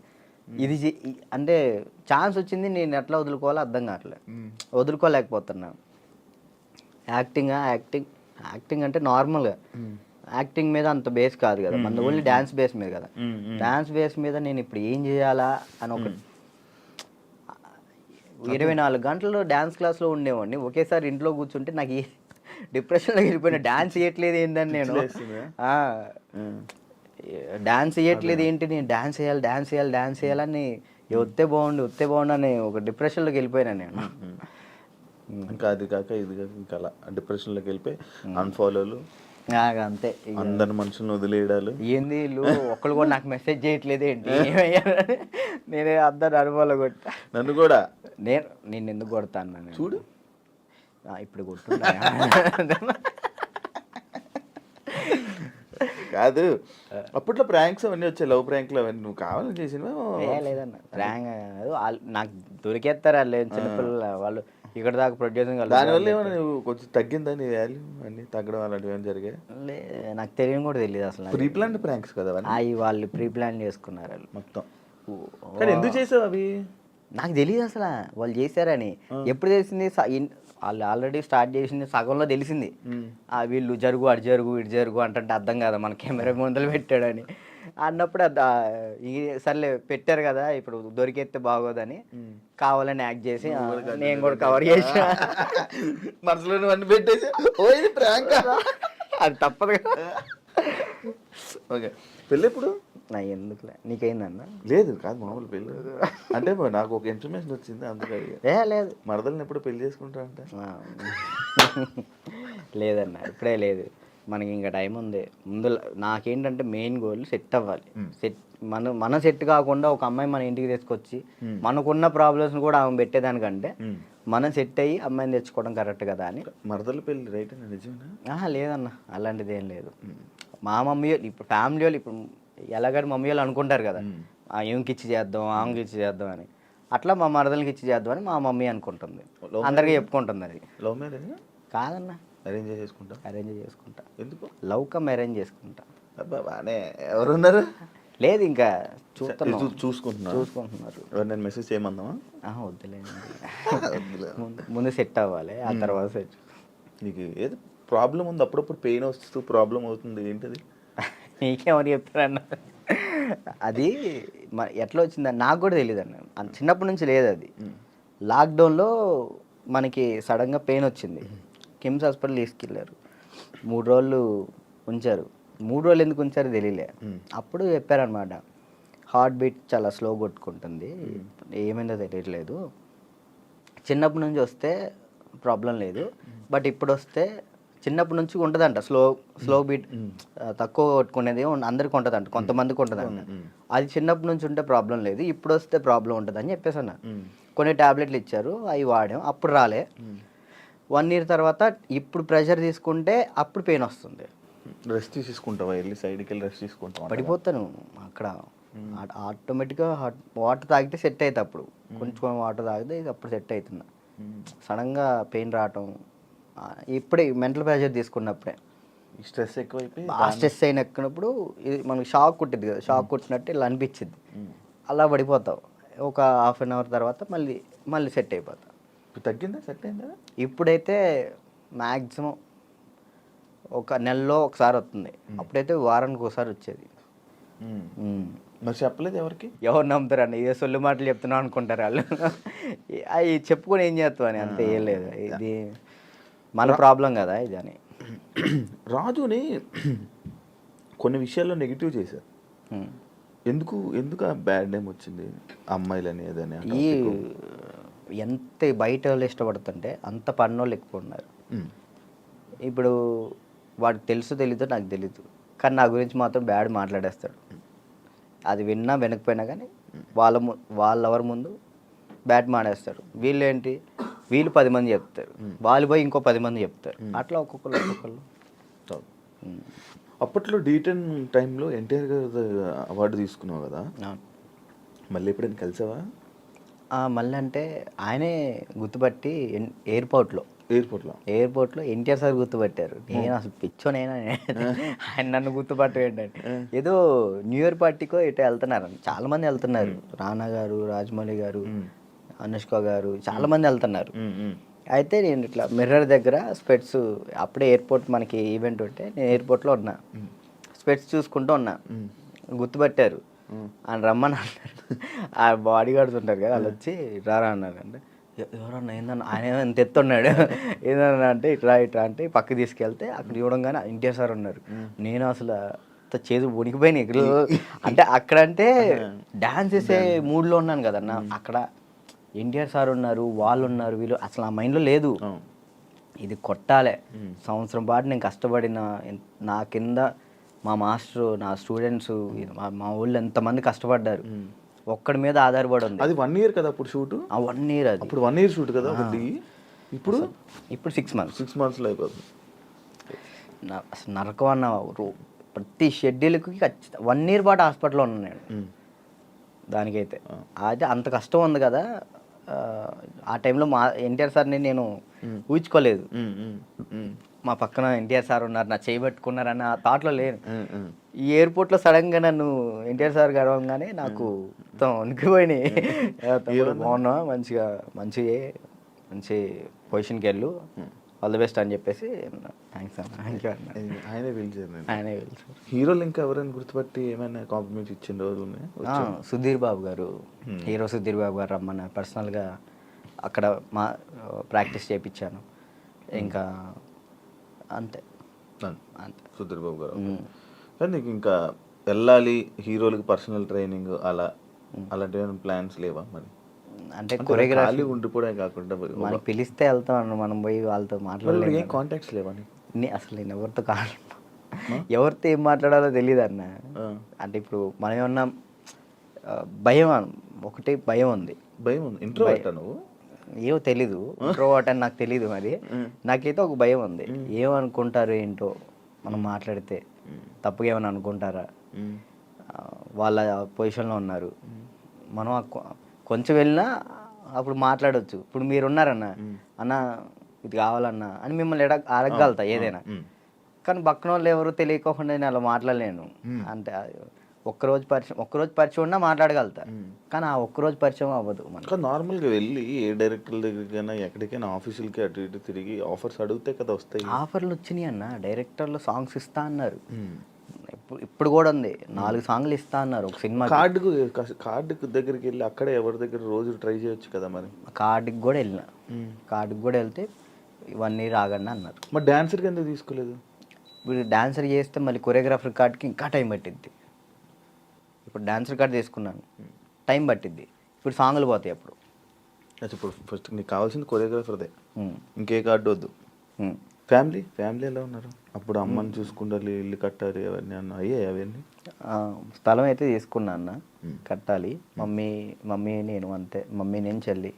ఇది అంటే ఛాన్స్ వచ్చింది నేను ఎట్లా వదులుకోవాలో అర్థం కావట్లేదు, వదులుకోలేకపోతున్నా. యాక్టింగ్ అంటే నార్మల్గా యాక్టింగ్ మీద అంత బేస్ కాదు కదా, మన ఓన్లీ డ్యాన్స్ బేస్ మీద కదా. డ్యాన్స్ బేస్ మీద నేను ఇప్పుడు ఏం చేయాలా అని ఒక 24 గంటలు డ్యాన్స్ క్లాస్లో ఉండేవాడిని. ఒకేసారి ఇంట్లో కూర్చుంటే నాకు డిప్రెషన్లోకి వెళ్ళిపోయిన. డ్యాన్స్ చేయట్లేదు ఏంటని నేను డాన్స్ చేయట్లేదు ఏంటి, నేను డాన్స్ చేయాలని వస్తే బాగుండు అని ఒక డిప్రెషన్లోకి వెళ్ళిపోయినా నేను. ఇంకా అది కాక ఇది కాక ఇంకా అలా డిప్రెషన్లోకి వెళ్ళిపోయి అన్ఫాలోలు అంతే, అందరి మనుషులను వదిలేయడాలు. ఏంది వీళ్ళు ఒక్కళ్ళు కూడా నాకు మెసేజ్ చేయట్లేదు ఏంటి, నేనే అందరు అనుభవాలు కొట్టా. నన్ను కూడా నేను ఎందుకు కొడతాను చూడు ఇప్పుడు కొట్టున్నా. కాదు, అప్పట్లో ప్రాంక్స్ అవన్నీ వచ్చాయి, లవ్ ప్రాంక్లు అవన్నీ నువ్వు కావాలని చేసినవా? లేదన్న ప్రాంక్ నాకు దొరికేస్తారు వాళ్ళు చిన్నపిల్లలు, వాళ్ళు ఇక్కడ దాకా ప్రొడ్యూసింగ్. దానివల్ల ఏమైనా నువ్వు కొంచెం తగ్గిందా నీ వాల్యూ అన్నీ తగ్గడం అలాంటివి ఏమైనా జరిగాయి? నాకు తెలియని కూడా తెలియదు అసలు. ప్రీ ప్లాన్ ప్రాంక్స్ కదా అవి వాళ్ళు ప్రీ ప్లాన్ చేసుకున్నారు వాళ్ళు మొత్తం. కానీ ఎందుకు చేసావు అవి? నాకు తెలియదు అసలు వాళ్ళు చేశారని. ఎప్పుడు తెలిసింది? వాళ్ళు ఆల్రెడీ స్టార్ట్ చేసింది సగంలో తెలిసింది. వీళ్ళు జరుగు అటు జరుగు ఇటు జరుగు అంటే అర్థం కదా మన కెమెరా ముందలు పెట్టాడని అన్నప్పుడు సర్లే పెట్టారు కదా ఇప్పుడు దొరికేస్తే బాగోదని కావాలని యాక్ట్ చేసి నేను కూడా కవర్ చేసా. మనసులో అన్ని పెట్టేసి అది తప్పదు కదా. ఓకే, పెళ్ళి ఎప్పుడు? నా ఎందుకులే, నీకైందన్న? లేదు కాదు, మామూలు పెళ్ళి అంటే నాకు ఒక ఇన్ఫర్మేషన్ వచ్చింది అందుకే. లేదు మరదల్ని ఎప్పుడు పెళ్లి చేసుకుంటా అంటే? లేదన్న ఇప్పుడే లేదు, మనకి ఇంకా టైం ఉంది. ముందు నాకేంటంటే మెయిన్ గోల్ సెట్ అవ్వాలి. మన సెట్ కాకుండా ఒక అమ్మాయి మన ఇంటికి తీసుకొచ్చి మనకున్న ప్రాబ్లమ్స్ కూడా ఆమె పెట్టేదానికంటే మనం సెట్ అయ్యి అమ్మాయిని తెచ్చుకోవడం కరెక్ట్ కదా అని. మరదల పెళ్ళి రైట్ అన్న నిజమేనా? లేదన్న అలాంటిది ఏం లేదు. మా మమ్మీ ఇప్పుడు ఫ్యామిలీ వాళ్ళు ఇప్పుడు ఎలాగని మమ్మీ వాళ్ళు అనుకుంటారు కదా, ఏమికి ఇచ్చి చేద్దాం ఆమెకి ఇచ్చి చేద్దాం అని. అట్లా మా మరదలకి ఇచ్చి చేద్దాం అని మా మమ్మీ అనుకుంటుంది, అందరికీ చెప్పుకుంటుంది. అది లవ్ మ్యారేజ్ కాదన్న, అరేంజ్ చేసుకుంటా. ఎందుకు? లవ్ కమ్ అరేంజ్ చేసుకుంటా. బానే ఎవరున్నారు? లేదు ఇంకా చూసుకుంటున్నారు. నేను మెసేజ్ చేయమందామా? వద్దులేదు, ముందు సెట్ అవ్వాలి ఆ తర్వాత సెట్. నీకు ఏదో ప్రాబ్లం ఉంది, అప్పుడప్పుడు పెయిన్ వస్తూ ప్రాబ్లం అవుతుంది, ఏంటది? నీకేమని చెప్తారన్న? అది ఎట్లా వచ్చిందని నాకు కూడా తెలియదు అన్న, చిన్నప్పటి నుంచి లేదు అది. లాక్డౌన్లో మనకి సడన్గా పెయిన్ వచ్చింది, కిమ్స్ హాస్పిటల్ తీసుకెళ్ళారు, 3 రోజులు ఉంచారు. 3 రోజులు ఎందుకు ఉంచారో తెలియలే. అప్పుడు చెప్పారనమాట, హార్ట్ బీట్ చాలా స్లో కొట్టుకుంటుంది, ఏమైందో తెలియట్లేదు, చిన్నప్పటి నుంచి వస్తే ప్రాబ్లం లేదు, బట్ ఇప్పుడు వస్తే చిన్నప్పటి నుంచి ఉంటుందంట స్లో బీట్ తక్కువ కొట్టుకునేది అందరికి ఉంటుందంట, కొంతమందికి ఉంటుందంట. అది చిన్నప్పటి నుంచి ఉంటే ప్రాబ్లం లేదు, ఇప్పుడు వస్తే ప్రాబ్లం ఉంటుంది అని చెప్పేసి అన్న. కొన్ని ట్యాబ్లెట్లు ఇచ్చారు, అవి వాడాం, అప్పుడు రాలే. 1 year తర్వాత ఇప్పుడు ప్రెషర్ తీసుకుంటే అప్పుడు పెయిన్ వస్తుంది. రెస్ట్ తీసుకుంటావా, వెళ్ళి సైడ్కి వెళ్ళి రెస్ట్ తీసుకుంటావా? పడిపోతాను అక్కడ. ఆటోమేటిక్గా వాటర్ తాగితే సెట్ అవుతుంది. అప్పుడు కొంచెం వాటర్ తాగితే అప్పుడు సెట్ అవుతుంది. సడన్గా పెయిన్ రావటం ఇప్పుడే మెంటల్ ప్రెషర్ తీసుకున్నప్పుడే. స్ట్రెస్ ఎక్కువైపోయి బాగా స్ట్రెస్ అయిన ఎక్కినప్పుడు ఇది మనకి షాక్ కుట్టింది కదా, షాక్ కుట్టినట్టు ఇలా అనిపించింది. అలా పడిపోతావు. ఒక 1/2 hour తర్వాత మళ్ళీ సెట్ అయిపోతావు. ఇప్పుడు తగ్గిందా, సెట్ అయిందా? ఇప్పుడైతే మ్యాక్సిమం ఒక నెలలో ఒకసారి వస్తుంది. అప్పుడైతే వారానికి ఒకసారి వచ్చేది. మరి చెప్పలేదు ఎవరికి? ఎవరు నమ్ముతారని, ఇదే సొల్లు మాటలు చెప్తున్నావు అనుకుంటారు వాళ్ళు. అవి చెప్పుకొని ఏం చేస్తావు అని, అంతే. ఏం లేదు, ఇది మన ప్రాబ్లం కదా ఇది అని. రాజుని కొన్ని విషయాల్లో నెగిటివ్ చేశారు. ఎందుకు ఆ బ్యాడ్ నేమ్ వచ్చింది అమ్మాయిలని ఏదని? ఈ ఎంత బయట వాళ్ళు ఇష్టపడుతుంటే అంత పన్నోళ్ళు ఎక్కువ ఉన్నారు. ఇప్పుడు వాడికి తెలీదో నాకు తెలీదు, కానీ నా గురించి మాత్రం బ్యాడ్ మాట్లాడేస్తాడు. అది విన్నా వినకపోయినా కానీ వాళ్ళెవరి ముందు బ్యాడ్ మాడేస్తాడు. వీళ్ళు 10 మంది చెప్తారు, వాళ్ళు పోయి ఇంకో 10 మంది చెప్తారు. అట్లా ఒక్కొక్కళ్ళు. అప్పట్లో D10 టైంలో ఎన్టీఆర్ గారు అవార్డు తీసుకున్నావు కదా, మళ్ళీ ఎప్పుడైనా కలిసావా? మళ్ళీ అంటే ఆయనే గుర్తుపట్టి ఎయిర్పోర్ట్లో ఎన్టీఆర్ సార్ గుర్తుపట్టారు. నేను అసలు పిచ్చోనైనా ఆయన నన్ను గుర్తుపట్టు ఏంటంటే, ఏదో న్యూ ఇయర్ పార్టీకో ఇటు వెళ్తున్నారు, చాలా మంది వెళ్తున్నారు. రానా గారు, రాజమౌళి గారు, అనుష్క గారు, చాలా మంది వెళ్తున్నారు. అయితే నేను ఇట్లా మిర్రర్ దగ్గర స్పెట్స్, అప్పుడే ఎయిర్పోర్ట్ మనకి ఈవెంట్ ఉంటే నేను ఎయిర్పోర్ట్లో ఉన్నా, స్పెట్స్ చూసుకుంటూ ఉన్నా. గుర్తుపట్టారు, ఆయన రమ్మని అన్నారు. ఆ బాడీ గార్డ్స్ ఉంటారు కదా, వాళ్ళు వచ్చి రారా అన్నారు. అంటే ఎవరన్నా ఏందన్నా, ఆయన ఎంత ఎత్తున్నాడు ఏందన్నా అంటే ఇట్లా అంటే పక్కకి తీసుకెళ్తే అక్కడ చూడంగానే ఎన్టీఆర్ సార్ ఉన్నారు. నేను అసలు చేదు ఉనికిపోయినాయి. అంటే అక్కడంటే డ్యాన్స్ చేసే మూడ్లో ఉన్నాను కదన్నా, అక్కడ ఎన్టీఆర్ సార్ ఉన్నారు, వాళ్ళు ఉన్నారు, వీళ్ళు అసలు ఆ మైండ్లో లేదు. ఇది కొట్టాలి, సంవత్సరం పాటు నేను కష్టపడిన, నా కింద మా మాస్టరు, నా స్టూడెంట్స్, మా ఊళ్ళో ఎంతమంది కష్టపడ్డారు, ఒక్కడి మీద ఆధారపడి ఉంది. అది 1 year కదా అప్పుడు షూట్? 1 year. అది అప్పుడు 1 year షూట్ కదా ఒకటి. ఇప్పుడు 6 months. 6 monthsలో అయిపోతుంది. అసలు నరకం అన్న. ప్రతి షెడ్యూల్కి 1 year పాటు హాస్పిటల్లో ఉన్నాను నేను. దానికైతే అయితే అంత కష్టం ఉంది కదా. ఆ టైంలో మా ఎన్టీఆర్ సార్ని నేను ఊహించుకోలేదు. మా పక్కన ఎన్టీఆర్ సార్ ఉన్నారు, నా చేయబెట్టుకున్నారన్న థాట్లో లేను. ఈ ఎయిర్పోర్ట్లో సడన్గా నన్ను ఎన్టీఆర్ సార్ గడవగానే నాకు మొత్తం వణికిపోయినాయి. బాగున్నా, మంచి పొజిషన్కి వెళ్ళు, ఆల్ ది బెస్ట్ అని చెప్పేసి థ్యాంక్స్ అన్న. ఆయనే పిలిచారు. హీరోలు ఇంకా ఎవరైనా గుర్తుపట్టి ఏమైనా కాంప్లిమెంట్స్ ఇచ్చిన రోజులు ఉన్నాయి? సుధీర్ బాబు గారు, హీరో సుధీర్ బాబు గారు రమ్మన్న, పర్సనల్గా అక్కడ మా ప్రాక్టీస్ చేయించాను. ఇంకా అంతే. సుధీర్ బాబు గారు. కానీ నీకు ఇంకా వెళ్ళాలి హీరోలకి పర్సనల్ ట్రైనింగ్ అలాంటి ప్లాన్స్ లేవా మరి? అంటే కొరియోగ్రఫీ ఉండిపోవడం కాకుండా మనకి పిలిస్తే వెళ్తాం, మనం పోయి వాళ్ళతో మాట్లాడలేదు. కాంటాక్ట్స్ లేవా? అసలు నేను ఎవరితో ఏం మాట్లాడాలో తెలియదు అన్న. అంటే ఇప్పుడు మనం ఏమన్నా భయం, ఒకటి భయం ఉంది. ఇంట్రోవర్టా నువ్వు? ఏమో తెలీదు, ఇంట్రోవర్ట్ అని నాకు తెలీదు. మరి నాకైతే ఒక భయం ఉంది, ఏమనుకుంటారు ఏంటో, మనం మాట్లాడితే తప్పుగా ఏమైనా అనుకుంటారా, వాళ్ళ పొజిషన్లో ఉన్నారు, మనం కొంచెం వెళ్ళినా అప్పుడు మాట్లాడవచ్చు. ఇప్పుడు మీరున్నారన్న, అన్న ఇది కావాలన్నా అని మిమ్మల్ని అడగగలుగుతా ఏదైనా. కానీ పక్కన వాళ్ళు ఎవరు తెలియకోకుండా నేను అలా మాట్లాడలేను. అంటే ఒక్కరోజు పరిచయం ఉన్నా మాట్లాడగలుగుతా, కానీ ఆ ఒక్కరోజు పరిచయం అవ్వదు. మనకు నార్మల్గా వెళ్ళి ఏ డైరెక్టర్ల దగ్గరికైనా ఎక్కడికైనా ఆఫీసులకి అటు ఇటు తిరిగి ఆఫర్స్ అడిగితే కదా వస్తాయి. ఆఫర్లు వచ్చినాయి అన్న, డైరెక్టర్లు సాంగ్స్ ఇస్తా అన్నారు. ఇప్పుడు కూడా ఉంది, 4 సాంగ్లు ఇస్తా అన్నారు ఒక సినిమా. కార్డుకు దగ్గరికి వెళ్ళి అక్కడే ఎవరి దగ్గర రోజు ట్రై చేయొచ్చు కదా. మరి కార్డుకి కూడా వెళ్ళిన, కార్డుకి కూడా వెళ్తే 1 year ఆగండి అన్నారు. మరి డాన్సర్కి ఎందుకు తీసుకోలేదు? ఇప్పుడు డాన్సర్ చేస్తే మళ్ళీ కొరియోగ్రాఫర్ కార్డ్కి ఇంకా టైం పట్టిద్ది. ఇప్పుడు డాన్సర్ కార్డ్ తీసుకున్నాను, టైం పట్టిద్ది. ఇప్పుడు సాంగ్లు పోతాయి. ఇప్పుడు ఫస్ట్ నీకు కావాల్సింది కొరియోగ్రాఫర్దే, ఇంకే కార్డు వద్దు. ఫ్యామిలీ ఎలా ఉన్నారు అప్పుడు? అమ్మని చూసుకుంటారు, ఇల్లు కట్టాలి, అవన్నీ అయ్యాయి అవన్నీ? స్థలం అయితే తీసుకున్నా అన్న, కట్టాలి. మమ్మీ నేను అంతే, మమ్మీ నేను చెల్లి.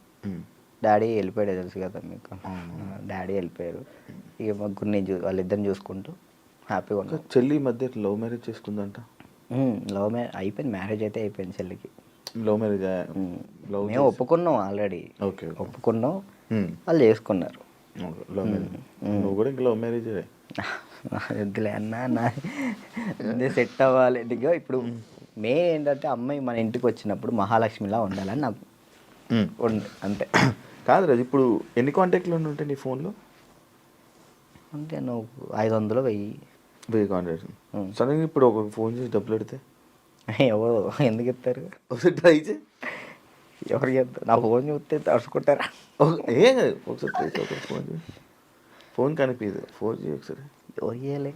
డాడీ వెళ్ళిపోయాడు, తెలుసు కదా మీకు. డాడీ వెళ్ళిపోయారు. ఇక ముగ్గురు నేను వాళ్ళిద్దరిని చూసుకుంటూ హ్యాపీగా ఉన్నాను. చెల్లి ఈ మధ్య లవ్ మ్యారేజ్ చేసుకుందంట. లవ్ మ్యారేజ్ అయిపోయింది, మ్యారేజ్ అయితే అయిపోయింది చెల్లికి. Love marriage? మేము ఒప్పుకున్నాం ఆల్రెడీ. ఓకే, ఒప్పుకున్నాం, వాళ్ళు చేసుకున్నారు. Love marriage. నువ్వు కూడా ఇంకా లవ్ మ్యారేజ్? వద్దులే అన్న, సెట్ అవ్వాలి. ఇదిగో ఇప్పుడు మెయిన్ ఏంటంటే అమ్మాయి మన ఇంటికి వచ్చినప్పుడు మహాలక్ష్మిలా ఉండాలని నాకు అంతే. కాదు రాజు, ఇప్పుడు ఎన్ని కాంటాక్ట్లు ఉంటాయి నీ ఫోన్లో? అంటే నువ్వు 500 1000 కాంటాక్ట్స్. సడన్గా ఇప్పుడు ఒక ఫోన్ చేసి డబ్బులు పెడితే ఎవరు ఎందుకు ఇస్తారు? ఒకసారి ట్రై చేయి. ఎవరికి ఇస్తారు? నా ఫోన్ చూస్తే తడుచుకుంటారా? ఏం కాదు, ఒకసారి ట్రై చేయి. ఒకసారి ఫోన్ చేయి. ఫోన్ కనిపించదు, ఫోన్ చేయి ఒకసారి. ఎవరికి ఇవ్వాలి?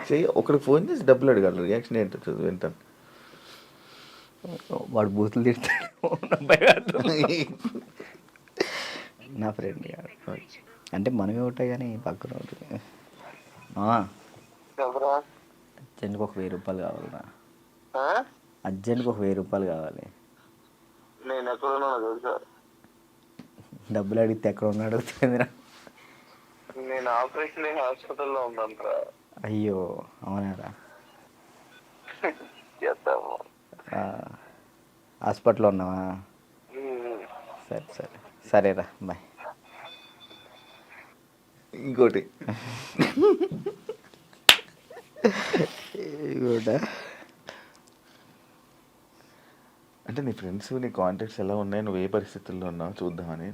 చెయ్యి. ఒకరికి ఫోన్ చేసి డబ్బులు అడగాలి, రియాక్షన్ ఏంటో వింటాను. వాడు బూతులు తిడతాడు. నా ఫ్రెండ్ అంటే మనమే ఉంటాయి కానీ పక్కన ఉంటుంది. అర్జెంట్కి ఒక 1000 రూపాయలు కావాలరా. అర్జెంట్కి ఒక 1000 రూపాయలు కావాలి. నేను ఎక్కడున్నా తెలుసా? డబ్బులు అడిగితే ఎక్కడ ఉన్నాడు అడుగుతుందిరా. నేను ఆపరేషన్ హాస్పిటల్లో ఉన్నాను. అయ్యో అవునారా? చేద్దాము. హాస్పిటల్లో ఉన్నావా? సరేరా, బాయ్. ఇంకోటి అంటే నీ ఫ్రెండ్స్, నీ కాంటాక్ట్స్ ఎలా ఉన్నాయి, నువ్వు ఏ పరిస్థితుల్లో ఉన్నావు చూద్దామని.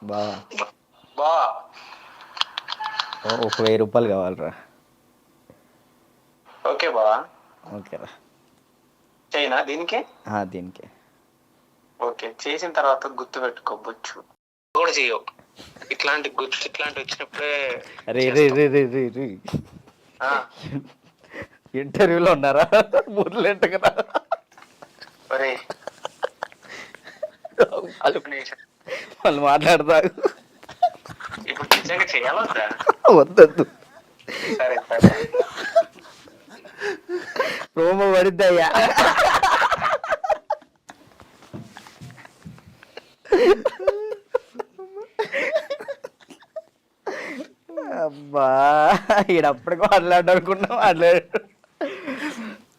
బా ఒక 1000 రూపాయలు కావాలరా. ఓకే బా, ఓకేరా. చైనా దీనికి? దీనికే. ఓకే, చేసిన తర్వాత గుర్తు పెట్టుకోవచ్చు కూడా చేయవు. ఇట్లాంటి వచ్చినప్పుడే ఇంటర్వ్యూలో ఉన్నారా? బుర్లేంట కదా. వాళ్ళు మాట్లాడతారు. ఇప్పుడు నిజంగా చేయాలొద్దా? వద్దొద్దు, సరే సరే. ప్రోమో పడిద్దయ్యా. అబ్బా, ఈడప్పటికి మాట్లాడు అనుకున్నా మాట్లాడు.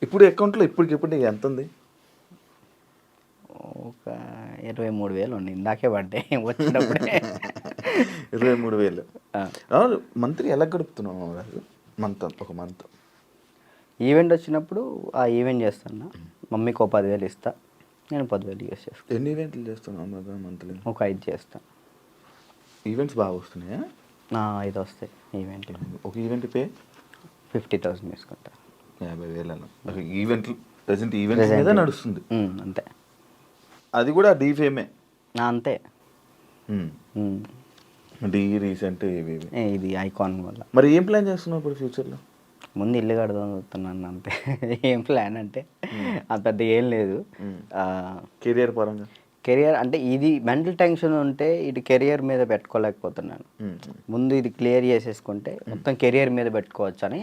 ఇప్పుడు అకౌంట్లో ఇప్పటికిప్పుడు నీకు ఎంత ఉంది? ఒక 23,000 ఉంది. ఇందాకే పడ్డాయి వచ్చినప్పుడే. 23,000. మంత్లీ ఎలా గడుపుతున్నావు రాజు? ఒక మంత్ ఈవెంట్ వచ్చినప్పుడు ఆ ఈవెంట్ చేస్తాను. మమ్మీకి ఒక 10,000 ఇస్తా, నేను 10,000 యూస్ చేస్తాను. ఎన్ని ఈవెంట్లు చేస్తున్నావు మంత్లీ? ఒక 5 చేస్తాను. ఈవెంట్స్ బాగా వస్తున్నాయా? 5 వస్తాయి ఈవెంట్లు. ఒక ఈవెంట్ పే 50,000 తీసుకుంటా. 50,000 ఈవెంట్లు ప్రజెంట్ ఈవెంట్ మీద నడుస్తుంది అంతే. అది కూడా డీఫేమే అంతే. డీ రీసెంట్ ఇది ఐకాన్ వల్ల. మరి ఏం ప్లాన్ చేస్తున్నావు ఇప్పుడు ఫ్యూచర్లో? ముందు ఇల్లు కడదాం చూస్తున్నాను అంతే. ఏం ప్లాన్ అంటే అంత పెద్ద ఏం లేదు. కెరియర్ పరంగా? కెరియర్ అంటే ఇది మెంటల్ టెన్షన్ ఉంటే ఇటు కెరియర్ మీద పెట్టుకోలేకపోతున్నాను. ముందు ఇది క్లియర్ చేసేసుకుంటే మొత్తం కెరియర్ మీద పెట్టుకోవచ్చు అని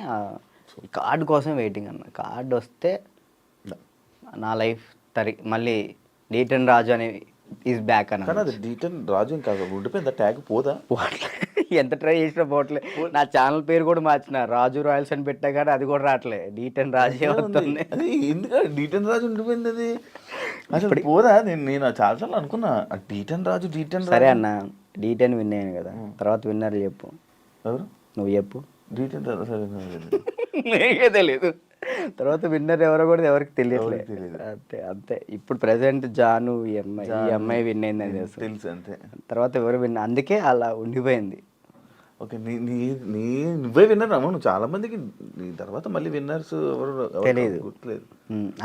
కార్డు కోసం వెయిటింగ్ అన్న. కార్డు వస్తే నా లైఫ్ మళ్ళీ డీటెన్ రాజు అని ఈజ్ బ్యాక్ అన్న. అది డీటెన్ రాజు ఇంకా ఉండిపోయింది, ట్యాగ్ పోదా? ఎంత ట్రై చేసినా పోవట్లే. నా ఛానల్ పేరు కూడా మార్చిన, రాజు రాయల్స్ అని పెట్టా కానీ అది కూడా రావట్లే, డీటెన్ రాజే వస్తుంది. అది ఎందుకంటే డీటెన్ రాజు ఉండిపోయింది, అది అసలు పోదా? నేను చాలాసార్లు అనుకున్నా డీటెన్ రాజు. సరే అన్న, డీటెన్ విన్ అయ్యాను కదా, తర్వాత విన్నర్ చెప్పు. ఎవరు? నువ్వు చెప్పు. డీటెన్ సరే నీకే తెలియదు, తర్వాత విన్నర్ ఎవరో కూడా ఎవరికి తెలియట్లేదు. అంతే. ఇప్పుడు ప్రెసెంట్ జాను ఈ అమ్మాయి విన్ అయిందని తెలుసు అంతే. తర్వాత ఎవరు విన్, అందుకే అలా ఉండిపోయింది. ఓకే, నువ్వే విన్నర్ అమ్మ. నువ్వు చాలా మందికి నీ తర్వాత మళ్ళీ విన్నర్స్ ఎవరు తెలియదు, గుర్తులేదు.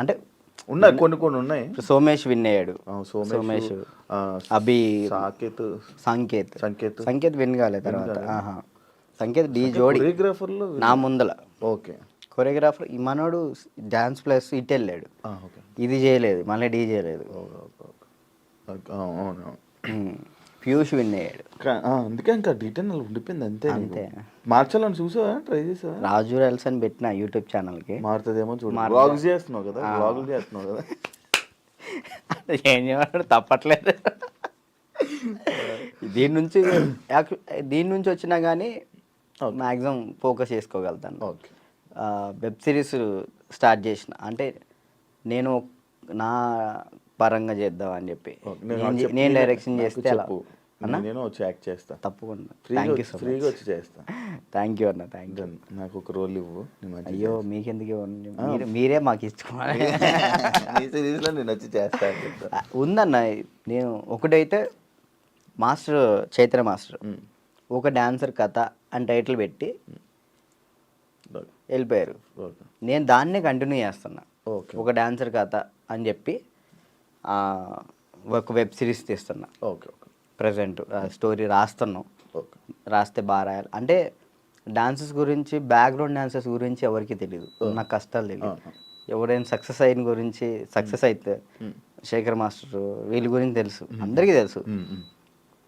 అంటే ఉన్నాయి, కొన్ని ఉన్నాయి. సోమేష్ విన్ అయ్యాడు. సోమేష్, అభి, సంకేత్ విన్ కాలేదు. తర్వాత సంకేత్ డీ జోడి కొరియోగ్రాఫర్లో నా ముందల. ఓకే, కొరియోగ్రాఫర్ ఈ మనోడు డ్యాన్స్ ప్లస్ ఇటు వెళ్ళాడు, ఓకే ఇది చేయలేదు, మళ్ళీ డీ చేయలేదు. అవును. పీయూష్ విన్ అయ్యాడు. అందుకే ఇంకా డీటెయిల్ ఉండిపోయింది అంతే. అంతే. మార్చాలని చూసావా, ట్రై చేసావా? రాజు రెల్స్ అని పెట్టిన యూట్యూబ్ ఛానల్కి. మారుతుందేమో చూడు. వ్లాగ్స్ చేస్తున్నావు కదా, వ్లాగులు చేస్తున్నావు కదా. ఏం చేయమంటాడు, తప్పట్లేదు. దీని నుంచి వచ్చినా కానీ మ్యాక్సిమం ఫోకస్ చేసుకోగలుగుతాను. ఓకే. వెబ్ సిరీస్ స్టార్ట్ చేసిన, అంటే నేను నా పరంగా చేద్దాం అని చెప్పి నేను డైరెక్షన్ చేస్తే అలా అన్న నేను వచ్చి యాక్ట్ చేస్తా తప్పకుండా. థ్యాంక్ యూ సో ఫ్రీగా వచ్చి చేస్తా. థ్యాంక్ యూ అన్న, థ్యాంక్ యూ. నాకు ఒక రోల్ ఇవ్వు. అయ్యో మీకెందుకు ఇవ్వండి, మీరే మాకు ఇచ్చుకోవాలి. సిరీస్లో నేను వచ్చి చేస్తా. ఉందన్న, నేను ఒకటైతే మాస్టర్ చైత్ర మాస్టర్ ఒక డాన్సర్ కథ అని టైటిల్ పెట్టి వెళ్ళిపోయారు. నేను దాన్నే కంటిన్యూ చేస్తున్నా. ఒక డాన్సర్ కథ అని చెప్పి ఒక వెబ్ సిరీస్ తీస్తున్నా. Okay okay. ప్రజెంట్ స్టోరీ రాస్తున్నాం. ఓకే. రాస్తే బాగా రాయాలి. అంటే డాన్సెస్ గురించి, బ్యాక్గ్రౌండ్ డాన్సెస్ గురించి ఎవరికి తెలియదు, నాకు కష్టాలు తెలియదు. ఎవరైనా సక్సెస్ అయిన గురించి, సక్సెస్ అయితే శేఖర్ మాస్టర్ వీళ్ళ గురించి తెలుసు, అందరికీ తెలుసు.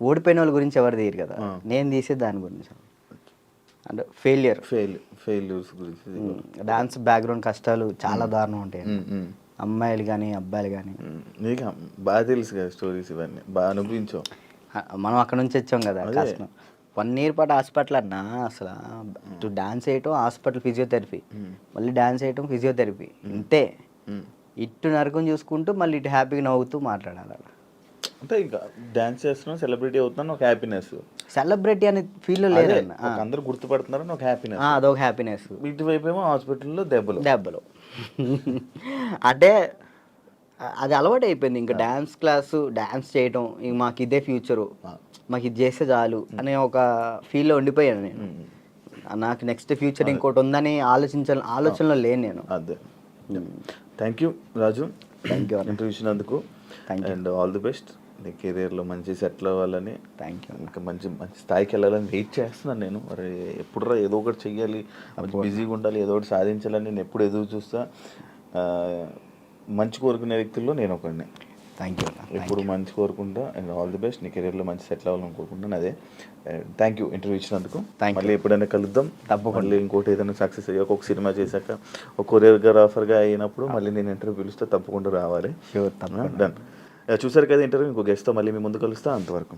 ఓడిపోయిన వాళ్ళ గురించి ఎవరు తీయరు కదా, నేను తీసే దాని గురించి. అంటే ఫెయిల్యూర్స్ గురించి, డాన్స్ బ్యాక్గ్రౌండ్ కష్టాలు చాలా దారుణం ఉంటాయి. అమ్మాయిలు కానీ అబ్బాయిలు కానీ. నీకు బాగా తెలుసు కదా స్టోరీస్, ఇవన్నీ బాగా అనుభవించావు. మనం అక్కడ నుంచి వచ్చాం కదా, కష్టం. 1 year పాటు హాస్పిటల్ అన్నా, అసలు డాన్స్ వేయటం, హాస్పిటల్, ఫిజియోథెరపీ, మళ్ళీ డాన్స్ వేయటం, ఫిజియోథెరపీ, ఇంతే. ఇటు నరకం చూసుకుంటూ మళ్ళీ ఇటు హ్యాపీగా నవ్వుతూ మాట్లాడాలి. అంటే ఇంకా డాన్స్ చేస్తున్నావు, సెలబ్రిటీ అవుతున్నాను, ఒక హ్యాపీనెస్. సెలబ్రిటీ అనే ఫీల్ లేదన్న, అందరూ గుర్తుపడుతున్నారని ఒక హ్యాపీనెస్, అదొక హ్యాపీనెస్. ఇటువైపు ఏమో హాస్పిటల్లో దెబ్బలు. అంటే అది అలవాటు అయిపోయింది. ఇంకా డాన్స్ క్లాసు, డాన్స్ చేయటం, ఇంక మాకు ఇదే ఫ్యూచరు, మాకు ఇది చేస్తే చాలు అనే ఒక ఫీల్లో ఉండిపోయాను నేను. నాకు నెక్స్ట్ ఫ్యూచర్ ఇంకోటి ఉందని ఆలోచనలో లేను నేను. అదే. Thank you Raju, thank you interview ఇచ్చినందుకు. And all the best. నీ కెరీర్లో మంచి సెటిల్ అవ్వాలని, థ్యాంక్ యూ. ఇంకా మంచి స్థాయికి వెళ్ళాలని వెయిట్ చేస్తున్నాను నేను. మరి ఎప్పుడురా ఏదో ఒకటి చెయ్యాలి, బిజీగా ఉండాలి, ఏదో ఒకటి సాధించాలని నేను ఎప్పుడు ఎదురు చూస్తా. మంచి కోరుకునే వ్యక్తుల్లో నేను ఒకడిని. Thank you. ఎప్పుడు మంచి కోరుకుంటా. And all the best. నీ కెరీర్లో మంచి సెటిల్ అవ్వాలని కోరుకుంటాను. అదే. థ్యాంక్ యూ ఇంటర్వ్యూ ఇచ్చినందుకు. మళ్ళీ ఎప్పుడైనా కలుద్దాం. మళ్ళీ ఇంకోటి ఏదైనా సక్సెస్ అయ్యాక, ఒక సినిమా చేశాక, ఒక కొరియోగ్రాఫర్గా అయినప్పుడు మళ్ళీ నేను ఇంటర్వ్యూ పిలుస్తే తప్పకుండా రావాలి. షూర్, తప్పకుండా. డన్. చూసారు కదా ఇంటర్వ్యూ. ఇంకో గెస్ట్తో మళ్ళీ మీ ముందు కలుస్తా. అంతవరకు